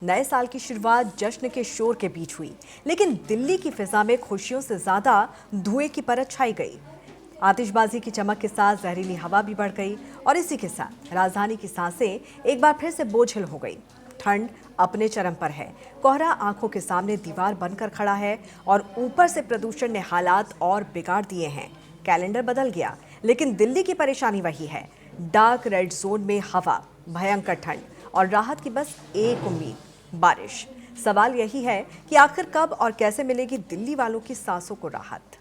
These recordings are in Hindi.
नए साल की शुरुआत जश्न के शोर के बीच हुई, लेकिन दिल्ली की फिजा में खुशियों से ज्यादा धुएं की परत छाई गई। आतिशबाजी की चमक के साथ जहरीली हवा भी बढ़ गई और इसी के साथ राजधानी की सांसें एक बार फिर से बोझिल हो गई। ठंड अपने चरम पर है, कोहरा आंखों के सामने दीवार बनकर खड़ा है और ऊपर से प्रदूषण ने हालात और बिगाड़ दिए हैं। कैलेंडर बदल गया, लेकिन दिल्ली की परेशानी वही है। डार्क रेड जोन में हवा, भयंकर ठंड और राहत की बस एक उम्मीद, बारिश। सवाल यही है कि आखिर कब और कैसे मिलेगी दिल्ली वालों की सांसों को राहत।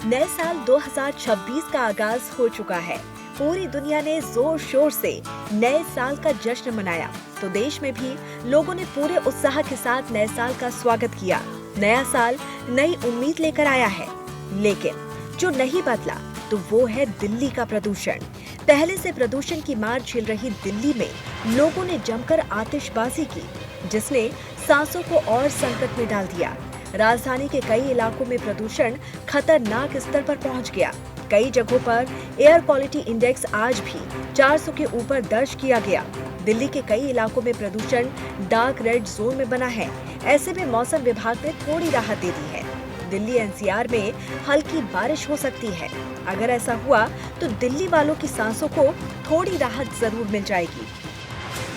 नए साल 2026 का आगाज हो चुका है। पूरी दुनिया ने जोर शोर से नए साल का जश्न मनाया, तो देश में भी लोगों ने पूरे उत्साह के साथ नए साल का स्वागत किया। नया साल नई उम्मीद लेकर आया है, लेकिन जो नहीं बदला तो वो है दिल्ली का प्रदूषण। पहले से प्रदूषण की मार झेल रही दिल्ली में लोगों ने जमकर आतिशबाजी की, जिसने सांसों को और संकट में डाल दिया। राजधानी के कई इलाकों में प्रदूषण खतरनाक स्तर पर पहुंच गया। कई जगहों पर एयर क्वालिटी इंडेक्स आज भी 400 के ऊपर दर्ज किया गया। दिल्ली के कई इलाकों में प्रदूषण डार्क रेड जोन में बना है। ऐसे में मौसम विभाग ने थोड़ी राहत दे दी है। दिल्ली एनसीआर में हल्की बारिश हो सकती है। अगर ऐसा हुआ तो दिल्ली वालों की सांसों को थोड़ी राहत जरूर मिल जाएगी।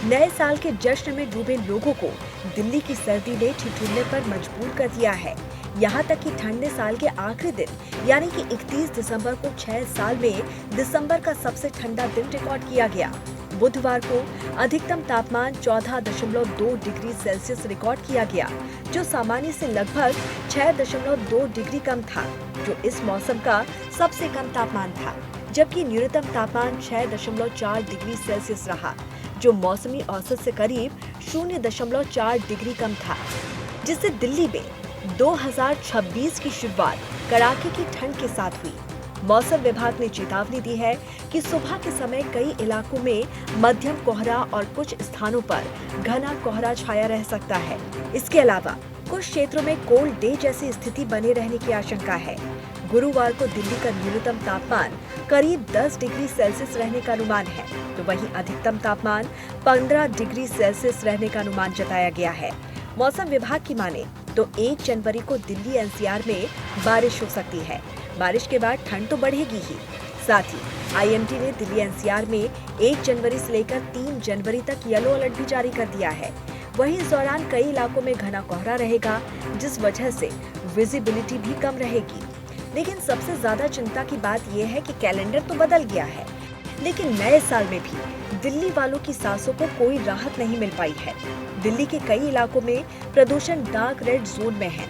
नए साल के जश्न में डूबे लोगों को दिल्ली की सर्दी ने ठिठुरने पर मजबूर कर दिया है। यहाँ तक कि ठंड ने साल के आखिरी दिन यानी कि 31 दिसंबर को 6 साल में दिसंबर का सबसे ठंडा दिन रिकॉर्ड किया गया। बुधवार को अधिकतम तापमान 14.2 डिग्री सेल्सियस रिकॉर्ड किया गया, जो सामान्य से लगभग 6.2 डिग्री कम था, जो इस मौसम का सबसे कम तापमान था। जबकि न्यूनतम तापमान 6.4 डिग्री सेल्सियस रहा, जो मौसमी औसत से करीब 0.4 डिग्री कम था, जिससे दिल्ली में 2026 की शुरुआत कड़ाके की ठंड के साथ हुई। मौसम विभाग ने चेतावनी दी है कि सुबह के समय कई इलाकों में मध्यम कोहरा और कुछ स्थानों पर घना कोहरा छाया रह सकता है। इसके अलावा कुछ क्षेत्रों में कोल्ड डे जैसी स्थिति बने रहने की आशंका है। गुरुवार को दिल्ली का न्यूनतम तापमान करीब 10 डिग्री सेल्सियस रहने का अनुमान है, तो वहीं अधिकतम तापमान 15 डिग्री सेल्सियस रहने का अनुमान जताया गया है। मौसम विभाग की माने तो 1 जनवरी को दिल्ली एनसीआर में बारिश हो सकती है। बारिश के बाद ठंड तो बढ़ेगी ही, साथ ही आईएमडी ने दिल्ली एनसीआर में 1 जनवरी से लेकर 3 जनवरी तक येलो अलर्ट भी जारी कर दिया है। वहीं इस दौरान कई इलाकों में घना कोहरा रहेगा, जिस वजह से विजिबिलिटी भी कम रहेगी। लेकिन सबसे ज्यादा चिंता की बात यह है कि कैलेंडर तो बदल गया है, लेकिन नए साल में भी दिल्ली वालों की सांसों को कोई राहत नहीं मिल पाई है। दिल्ली के कई इलाकों में प्रदूषण डार्क रेड जोन में है।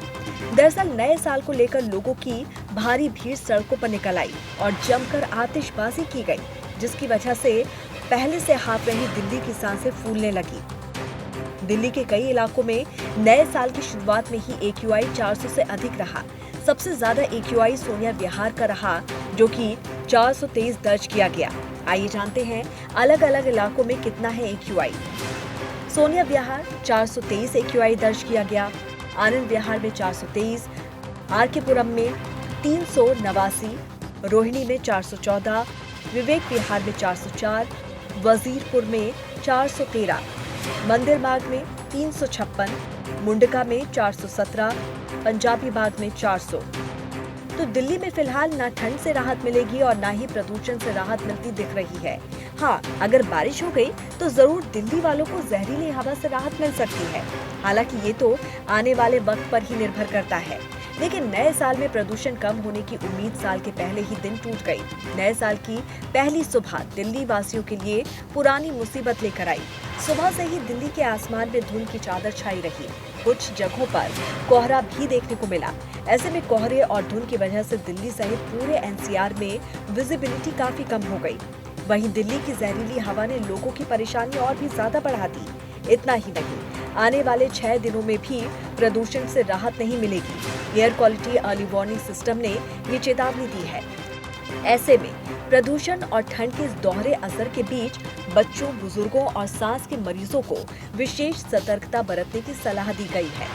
दरअसल नए साल को लेकर लोगों की भारी भीड़ सड़कों पर निकल आई और जमकर आतिशबाजी की गई, जिसकी वजह से पहले से हाफ रही दिल्ली की सांसें फूलने लगी। दिल्ली के कई इलाकों में नए साल की शुरुआत में ही AQI 400 से अधिक रहा। सबसे ज्यादा AQI सोनिया विहार का रहा, जो कि 423 दर्ज किया गया। आइए जानते हैं अलग अलग इलाकों में कितना है AQI। सोनिया विहार 423 AQI दर्ज किया गया। आनंद विहार में 423, आरकेपुरम में 389, रोहिणी में 414, विवेक विहार में 404, वजीरपुर में 413, मंदिर बाग में 356, मुंडका में 417, पंजाबी बाग में 400। तो दिल्ली में फिलहाल ना ठंड से राहत मिलेगी और ना ही प्रदूषण से राहत मिलती दिख रही है। हाँ, अगर बारिश हो गई तो जरूर दिल्ली वालों को जहरीली हवा से राहत मिल सकती है। हालांकि ये तो आने वाले वक्त पर ही निर्भर करता है। लेकिन नए साल में प्रदूषण कम होने की उम्मीद साल के पहले ही दिन टूट गई। नए साल की पहली सुबह दिल्ली वासियों के लिए पुरानी मुसीबत लेकर आई। सुबह से ही दिल्ली के आसमान में धुंध की चादर छाई रही। कुछ जगहों पर कोहरा भी देखने को मिला। ऐसे में कोहरे और धुंध की वजह से दिल्ली सहित पूरे एनसीआर में विजिबिलिटी काफी कम हो गई। वहीं दिल्ली की जहरीली हवा ने लोगों की परेशानी और भी ज्यादा बढ़ा दी। इतना ही नहीं, आने वाले 6 दिनों में भी प्रदूषण से राहत नहीं मिलेगी। Air quality early warning system ने ये चेतावनी दी है। ऐसे में प्रदूषण और ठंड के इस दोहरे असर के बीच बच्चों, बुजुर्गों और सांस के मरीजों को विशेष सतर्कता बरतने की सलाह दी गई है।